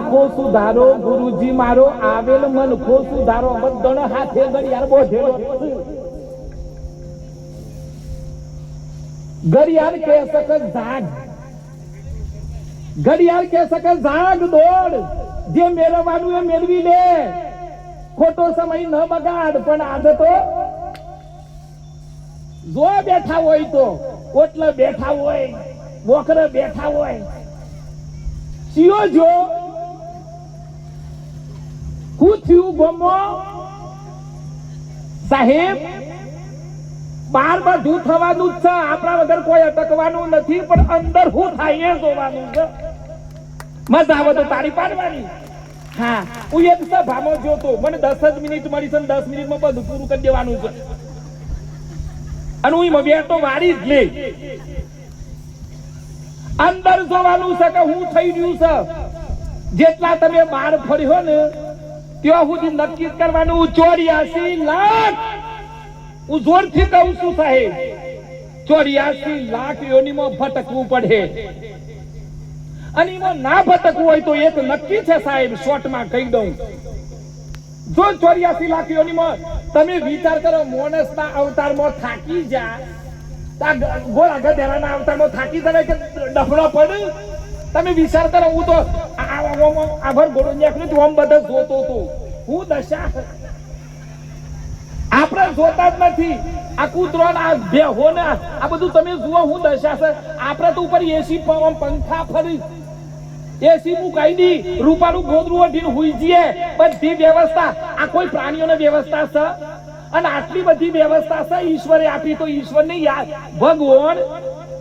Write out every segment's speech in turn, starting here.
મનખો સુધારો ગુરુજી મારો આવેલ મનખો સુધારો બધાનો હાથે ઘડિયાળ બોધેલો ઘડિયાળ કે સક જાગ ઘડિયાળ કે સક જાગ દોડ જે મેળવવાનું એ મેળવી લે ખોટો સમય ન બગાડ પણ આદતો જો બેઠા હોય તો ઓટલે બેઠા હોય બોકરે બેઠા હોય સિયો જો હું થયું ગમો સાહેબ બાર બધું થવાનું જ છે આપણા વગર કોઈ અટકવાનું નથી પણ અંદર શું થાય એ જોવાનું છે મજા આવે તો તારી પાડવાની હા હું એક સભામાં જોતો મને 10 જ મિનિટ મળી છે 10 મિનિટમાં બધું પૂરું કરી દેવાનું છે અને હું બેઠો વાળી જ લે અંદર જોવાનું છે કે હું થઈ રહ્યું છે જેટલા તમે બાર ફર્યો ને ત્યાં સુધી નક્કી કરવાનું 84 લાખ હું જોરથી કહું છું સાહેબ 84 લાખ યોનીમાં ભટકવું પડે અને એમાં ના ભટકવું હોય તો એક નક્કી છે સાહેબ શોર્ટમાં કહી દઉં જો 84 લાખ યોનીમાં તમે વિચાર કરો માણસના અવતારમાં થાકી જા ગોળા ગધેડાના અવતારમાં થાકી જાય કે ડફડો પડ તમે વિચાર કરો હું તો આભર ગોળો નીકળ્યું તું આમ બધા જોતો હતો હું દશા આપણે જોતા જ નથી આ કૂતરો આ ભેહો ને આ બધું તમે જુઓ હું દશા છે આપણે તો ઉપર એસી પંખા ફરી એસી મુકાઈ દી રૂપાનું ગોદરું ઓઢીને હુઈ જઈએ બધી વ્યવસ્થા આ કોઈ પ્રાણીઓની વ્યવસ્થા છે અને આટલી બધી વ્યવસ્થા છે ઈશ્વરે આપી તો ઈશ્વરને યાદ ભગવાન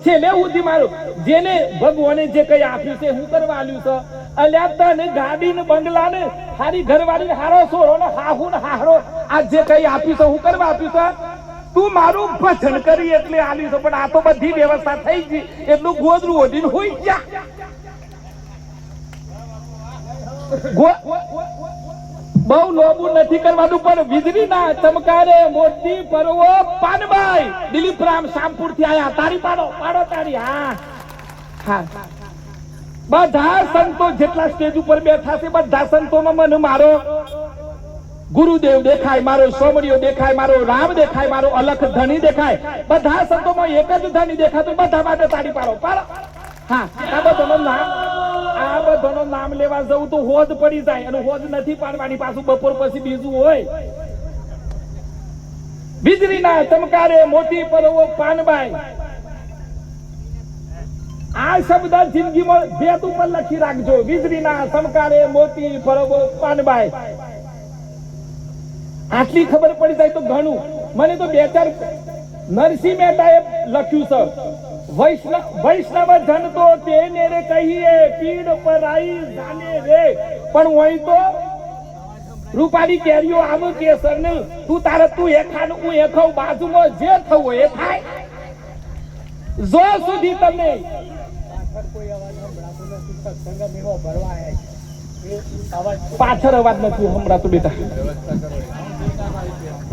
છેલ્લે સુધી મારું જેને ભગવાને જે કઈ આપ્યું છે હું કરવા આલ્યું છે અલ્યા તને ગાડી ને બંગલા ને હારી ઘરવાળી હારો સોરો ને હાહુ ને હારો આ જે કઈ આપ્યું છે હું કરવા આપ્યું છે તું મારું ભજન કરી એટલે આલ્યું છે પણ આ તો બધી વ્યવસ્થા થઈ ગઈ એટલું ગોદરું ઓઢીને હોઈ ગયા બહુ લોબુ નથી કરવાનું પણ વીજળી ના ચમકારે મોટી પરવો પાનભાઈ દિલીપ રામ શામપુર થી આયા તારી પાડો તારી હા હા બધા સંતો જેટલા સ્ટેજ ઉપર બેઠા છે બધા સંતોમાં મને મારો ગુરુદેવ દેખાય મારો સોમડીઓ દેખાય મારો રામ દેખાય મારો અલખ ધણી દેખાય બધા સંતોમાં એક જ ધણી દેખાતો બધા માટે તારી પાડો હા આ બધાનું નામ લેવા જવું તો હોજ પડી જાય અને હોજ નથી પાડવાની પાછું બપોર પછી બીજું હોય વીજળીના ચમકારે મોટી પરવો પાનબાઈ આ શબ્દ જિંદગીમાં ભેદ ઉપર લખી રાખજો વીજળીના ચમકારે મોટી પરવો પાનબાઈ આટલી ખબર પડી જાય તો ઘણું મને તો 2-4 નરસિંહ મહેતાએ લખ્યું છે વૈષ્ણવ જન તો તેને રે કહીએ પીડ પરાઈ જાને રે પણ હોય તો રૂપાની કેરીઓ આમ કેસર ને તું તારે તું એખાનું હું એખાવ બાજુમાં જે થવું એ થાય જો સુધી તમને પાછળ અવાજ નથી સંભળાતો બેટા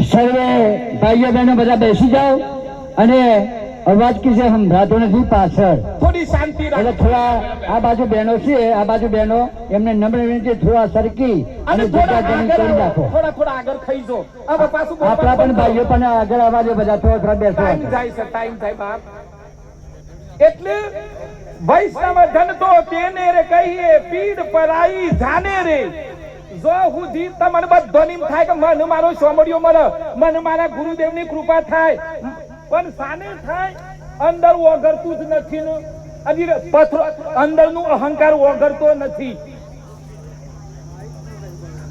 સર્વે ભાઈઓ બહેનો બધા બેસી જાઓ અને અવાજ કિસે સંભળાતો નથી પાછળ થોડી શાંતિ રાખો એટલે થોડા આ બાજુ બહેનો છે આ બાજુ બહેનો એમને નમ્ર વિનંતી થોડા સરકી અને જગ્યા કરી રાખો થોડા આગળ ખાઈ જો હવે પાછું આપણા પણ ભાઈઓ પણ આગળ અવાજો બધા થોડા બેસો ટાઈમ જાય બાપ એટલે વૈષ્ણવ જન તો તેને રે કહીએ પીડ પરાઈ જાને રે જો સુધી તમને બધોની થાય કે મન મારો સોમડિયો મળે મન મારા ગુરુદેવની કૃપા થાય પણ સાને થાય અંદર ઓગરતું જ નથી નું પથરો અંદરનું અહંકાર ઓગરતો નથી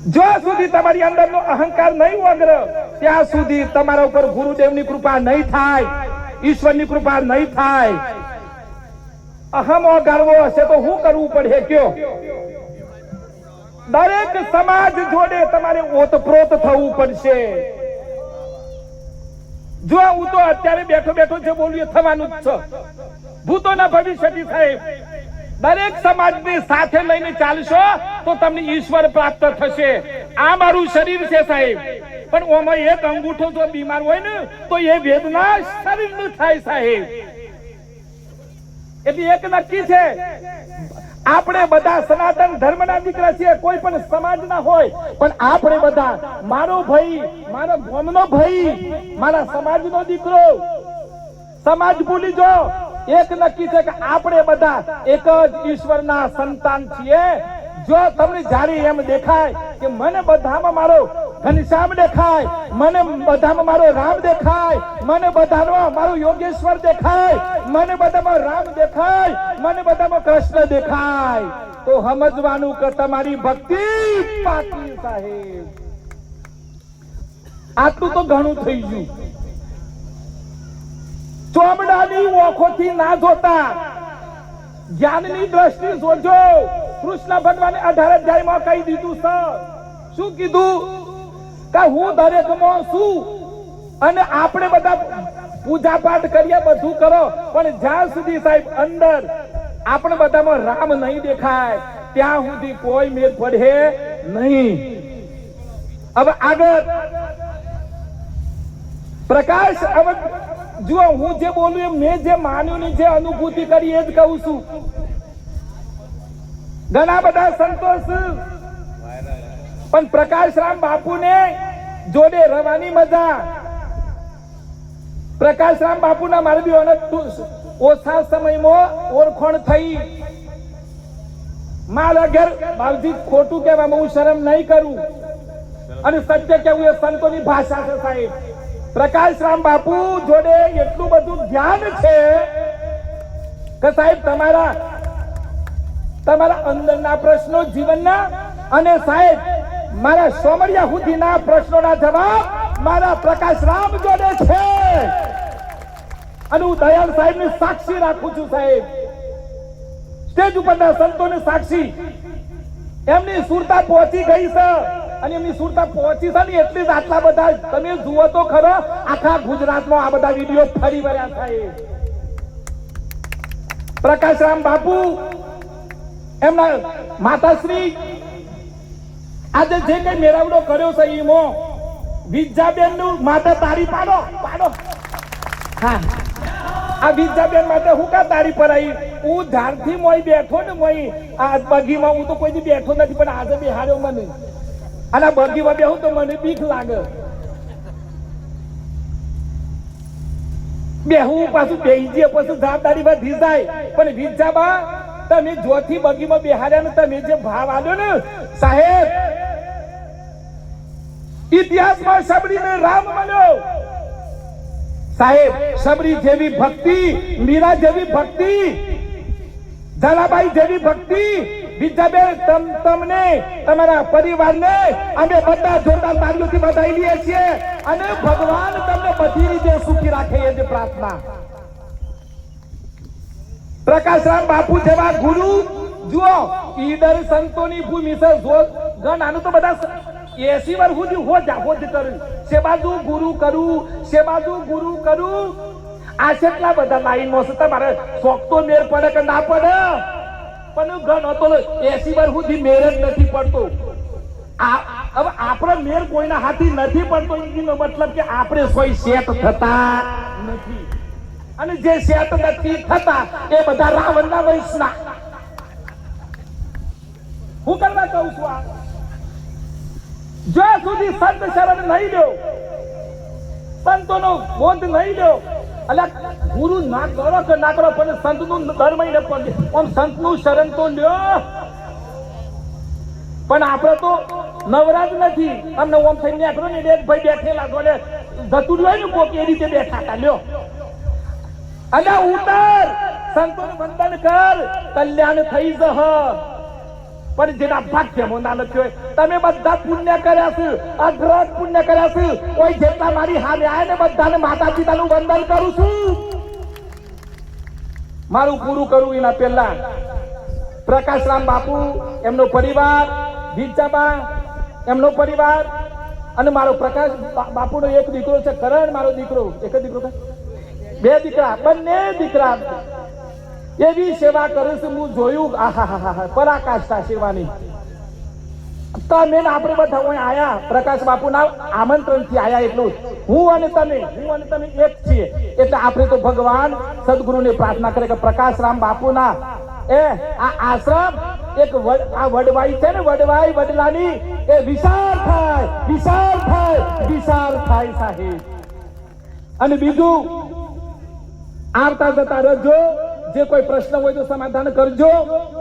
જો સુધી તમારી અંદરનો અહંકાર નહીં ઓગરે ત્યાં સુધી તમારા ઉપર ગુરુદેવની કૃપા નહીં થાય ઈશ્વરની કૃપા નહીં થાય અહમ ઓગાળવો હશે તો શું કરવું પડે કયો દરેક સમાજ જોડે તમારે ઓતપ્રોત થવું પડશે જો હું તો અત્યારે બેઠો જે બોલ્યું થવાનું જ છે ભૂતોના ભવિષ્યથી સાહેબ દરેક સમાજને સાથે લઈને ચાલશો તો તમને ઈશ્વર પ્રાપ્ત થશે આ મારું શરીર છે સાહેબ પણ ઓમાં એક અંગૂઠો જો બીમાર હોય ને તો એ વેદના શરીરનું થાય સાહેબ એટલે એક નક્કી છે આપણે બધા સનાતન ધર્મના દીકરા છીએ, કોઈ પણ સમાજના હોય, પણ આપણે બધા મારો ભાઈ, મારા ગામનો ભાઈ, મારા સમાજનો દીકરો. સમાજ ભૂલી જો, એક નક્કી છે કે આપણે બધા એક જ ઈશ્વરના સંતાન છીએ. જો તમને જ્યારે એમ દેખાય કે મને બધામાં મારો ઘનશ્યામ દેખાય, મને બધામાં મારો રામ દેખાય, મને બધામાં મારો યોગેશ્વર દેખાય, મને બધામાં રામ દેખાય, મને બધામાં કૃષ્ણ દેખાય, તો સમજવાનું કે તમારી ભક્તિ પાકી સાહેબ. આટલું તો ઘણું થઈ ગયું. ચોમડાની ઓખોથી ના જોતા, જ્ઞાનની દ્રષ્ટિ જોજો. કૃષ્ણ ભગવાને 18 અધ્યાયમાં કહી દીધું છે. શું કીધું? કે હું દરેકમાં છું, અને આપણે બધા પૂજા પાઠ કરીએ, બધું કરો, પણ જ્યાં સુધી સાહેબ અંદર આપણે બધામાં રામ નહીં દેખાય ત્યાં સુધી કોઈ મેળ પડે નહીં. હવે આગળ પ્રકાશ, હવે જુઓ, હું જે બોલું એ મેં જે માન્યું ને જે અનુભૂતિ કરી એ જ કહું છું. ઘણા બધા સંતોષ, પણ પ્રકાશરામ બાપુને જોડે રહેવાની મજા. પ્રકાશરામ બાપુના મારે બી ઓછા સમયમાં ઓળખાણ થઈ. મારા ઘર બાવજી ખોટું કહેવામાં હું શરમ નહીં કરું, અને સત્ય કહેવું એ સંતોની ભાષા છે સાહેબ. પ્રકાશરામ બાપુ જોડે એટલું બધું જ્ઞાન છે કે સાહેબ તમારા અંદરના પ્રશ્નો જીવનના, અને સાહેબ મારા સોમરિયા સુધીના પ્રશ્નોના જવાબ મારા પ્રકાશરામ જોડે છે. અને હું દયાળ સાહેબને સાક્ષી રાખું છું સાહેબ, સ્ટેજ ઉપરના સંતોને સાક્ષી. એમની સુરતા પહોંચી ગઈ છે, અને એમની સુરતા પહોંચી છે ને એટલે જ આટલા બધા તમે જુઓ તો ખરો, આખા ગુજરાતમાં આ બધા વિડીયો ફરી વળ્યા સાહેબ. પ્રકાશરામ બાપુ, એમના માતાશ્રી આજે જે કઈ મેળાવડો કર્યો છે એમાં વિદ્યાબેન નું માટે તારી પાડો. હા, આ વિદ્યાબેન માટે હું કા તારી પર આવી? હું ધારથી મોઈ બેઠો ને, મોઈ આ બગીમાં હું તો કોઈ દી બેઠો નથી, પણ આજે બેહાડ્યો મને. અને આ બગીમાં બેહું તો મને બીક લાગે. બેહું પાછું બેહી જઈએ, પછી જવાબદારી વધી જાય. પણ વિદ્યાબા, તમે જોથી બગીમાં બેહાડ્યા ને તમે જે ભાવ આલ્યો ને સાહેબ, ઇતિહાસમાં સબરીને રામ મળ્યો સાહેબ. સબરી જેવી ભક્તિ, મીરા જેવી ભક્તિ, ઝાલાબાઈ જેવી ભક્તિ, વિદ્યાબેન તમને, તમારા પરિવારને અમે બધા જોરદાર તાળીઓથી વધાવી લઈએ છીએ. અને ભગવાન તમને બધી રીતે સુખી રાખે એ જ પ્રાર્થના. પ્રકાશરામ બાપુ જેવા ગુરુ જુઓ, ઈડર સંતોની ભૂમિ છે. ગણ આનું તો બધા 80 વર્ષ સુધી હો જ કર્યું. સેબાજુ ગુરુ કરું. આ કેટલા બધા લાઈનમાં છે. તમારે શોખ તો મેર પડે કે ના પડે, પણ ગણ હતો 80 વર્ષ સુધી મેર જ નથી પડતો. હવે આપણો મેર કોઈના હાથી નથી પડતો, એનો મતલબ કે આપણે કોઈ સેટ થતા નથી. અને જે સેટ નથી થતા એ બધા રાવણના વંશના. હું કરવા કહું છું, આ જ્યાં સુધી સંત શરણ નહીં લ્યો, સંતોનો બોધ નહીં લ્યો, એટલે ગુરુ ના કરો કે ના કરો, પણ સંતનું દર મહિને આમ સંતનું શરણ તો લ્યો. પણ આપણે તો નવરાજ નથી. અમને ઓમ થઈને નીકળો ને, એક ભાઈ બેઠેલા ગોલે જતું રહ્યું ને કોક, એ રીતે બેઠા હતા લ્યો. અને ઉતર, સંતોનું વંદન કર, કલ્યાણ થઈ જહ. પણ જેના ભાગ્યમાં ના લખ્યો હોય, તમે બધા પુણ્ય કર્યા છે, અગ્રત પુણ્ય કર્યા છે. કોઈ જેટલા મારી હામે આયા ને બધાને માતા પિતાનું વંદન કરું છું. મારું પૂરું કરું એના પહેલા પ્રકાશરામ બાપુ, એમનો પરિવાર, વિદ્યાબા એમનો પરિવાર, અને મારો પ્રકાશ બાપુનો એક દીકરો છે કરણ, મારો દીકરો. એક જ દીકરો છે, 2 દીકરા, બંને દીકરા. એવી સેવા કરું છું હું જોયું. આહા, પરાકાષ્ઠા સેવાની. તમે આપણે બધા અહીં આયા, પ્રકાશ બાપુના આમંત્રણથી આયા. એટલું હું અને તમે એક છીએ. એટલે આપણે તો ભગવાન સદગુરુને પ્રાર્થના કરે કે પ્રકાશરામ બાપુના એ આ આશ્રમ એક આ વડવાઈ છે ને વડવાઈ વડલાની એ વિશાળ થાય સાહેબ. અને બીજું આવતા જતા રહેજો, જે કોઈ પ્રશ્ન હોય તો સમાધાન કરજો.